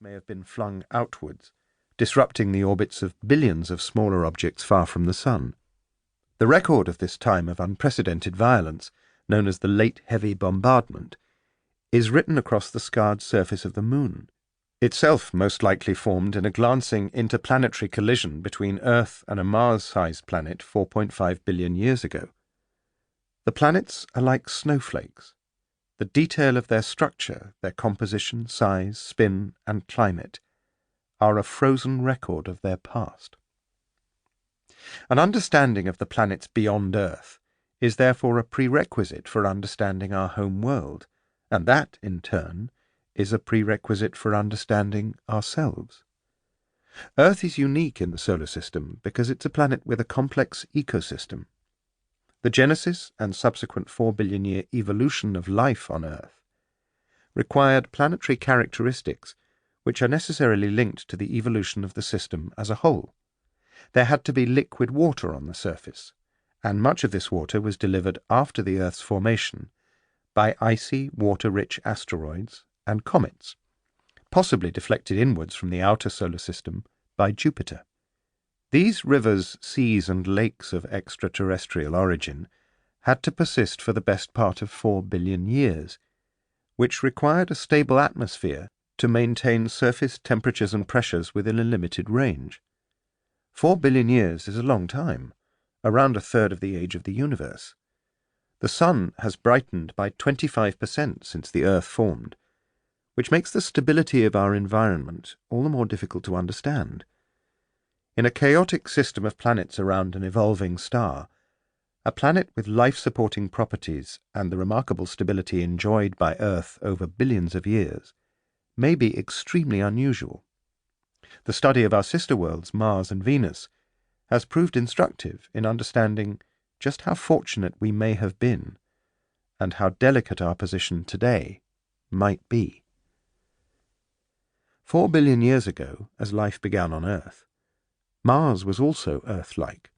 may have been flung outwards, disrupting the orbits of billions of smaller objects far from the Sun. The record of this time of unprecedented violence, known as the Late Heavy Bombardment, is written across the scarred surface of the Moon, itself most likely formed in a glancing interplanetary collision between Earth and a Mars-sized planet 4.5 billion years ago. The planets are like snowflakes. The detail of their structure, their composition, size, spin, and climate are a frozen record of their past. An understanding of the planets beyond Earth is therefore a prerequisite for understanding our home world, and that, in turn, is a prerequisite for understanding ourselves. Earth is unique in the solar system because it's a planet with a complex ecosystem. The genesis and subsequent 4 billion year evolution of life on Earth required planetary characteristics which are necessarily linked to the evolution of the system as a whole. There had to be liquid water on the surface, and much of this water was delivered after the Earth's formation by icy, water-rich asteroids and comets, possibly deflected inwards from the outer solar system by Jupiter. These rivers, seas, and lakes of extraterrestrial origin had to persist for the best part of 4 billion years, which required a stable atmosphere to maintain surface temperatures and pressures within a limited range. 4 billion years is a long time, around a third of the age of the universe. The Sun has brightened by 25% since the Earth formed, which makes the stability of our environment all the more difficult to understand. In a chaotic system of planets around an evolving star, a planet with life-supporting properties and the remarkable stability enjoyed by Earth over billions of years may be extremely unusual. The study of our sister worlds, Mars and Venus, has proved instructive in understanding just how fortunate we may have been and how delicate our position today might be. 4 billion years ago, as life began on Earth, Mars was also Earth-like.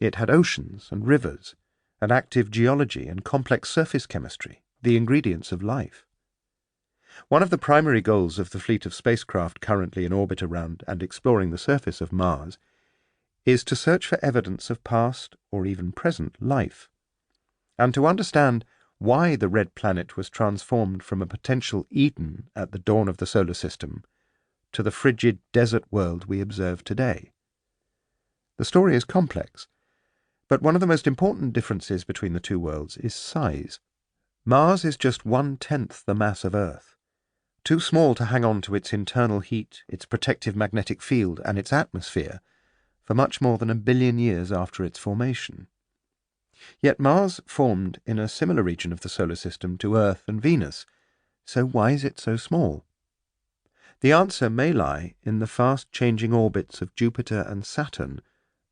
It had oceans and rivers, an active geology and complex surface chemistry, the ingredients of life. One of the primary goals of the fleet of spacecraft currently in orbit around and exploring the surface of Mars is to search for evidence of past or even present life, and to understand why the red planet was transformed from a potential Eden at the dawn of the solar system to the frigid desert world we observe today. The story is complex, but one of the most important differences between the two worlds is size. Mars is just 1/10 the mass of Earth, too small to hang on to its internal heat, its protective magnetic field, and its atmosphere for much more than 1 billion years after its formation. Yet Mars formed in a similar region of the solar system to Earth and Venus, so why is it so small? The answer may lie in the fast-changing orbits of Jupiter and Saturn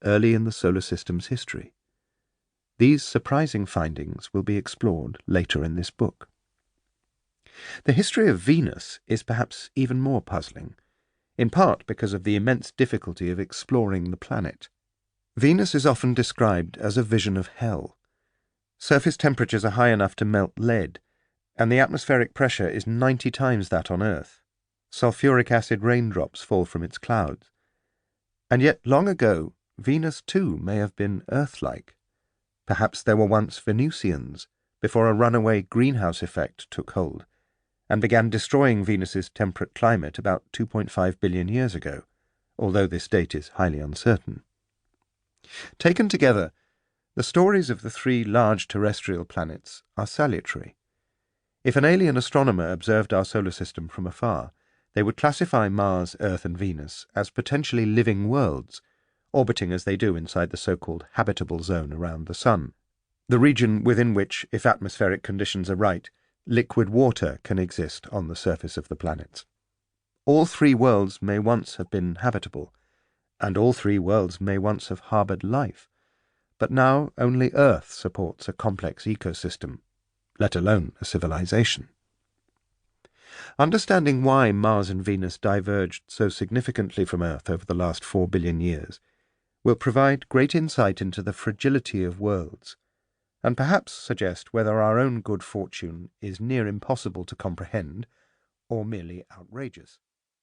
early in the solar system's history. These surprising findings will be explored later in this book. The history of Venus is perhaps even more puzzling, in part because of the immense difficulty of exploring the planet. Venus is often described as a vision of hell. Surface temperatures are high enough to melt lead, and the atmospheric pressure is 90 times that on Earth. Sulfuric acid raindrops fall from its clouds. And yet, long ago, Venus too may have been Earth-like. Perhaps there were once Venusians, before a runaway greenhouse effect took hold, and began destroying Venus's temperate climate about 2.5 billion years ago, although this date is highly uncertain. Taken together, the stories of the 3 large terrestrial planets are salutary. If an alien astronomer observed our solar system from afar, they would classify Mars, Earth, and Venus as potentially living worlds, orbiting as they do inside the so-called habitable zone around the Sun, the region within which, if atmospheric conditions are right, liquid water can exist on the surface of the planets. All 3 worlds may once have been habitable, and all 3 worlds may once have harboured life, but now only Earth supports a complex ecosystem, let alone a civilization. Understanding why Mars and Venus diverged so significantly from Earth over the last 4 billion years will provide great insight into the fragility of worlds, and perhaps suggest whether our own good fortune is near impossible to comprehend or merely outrageous.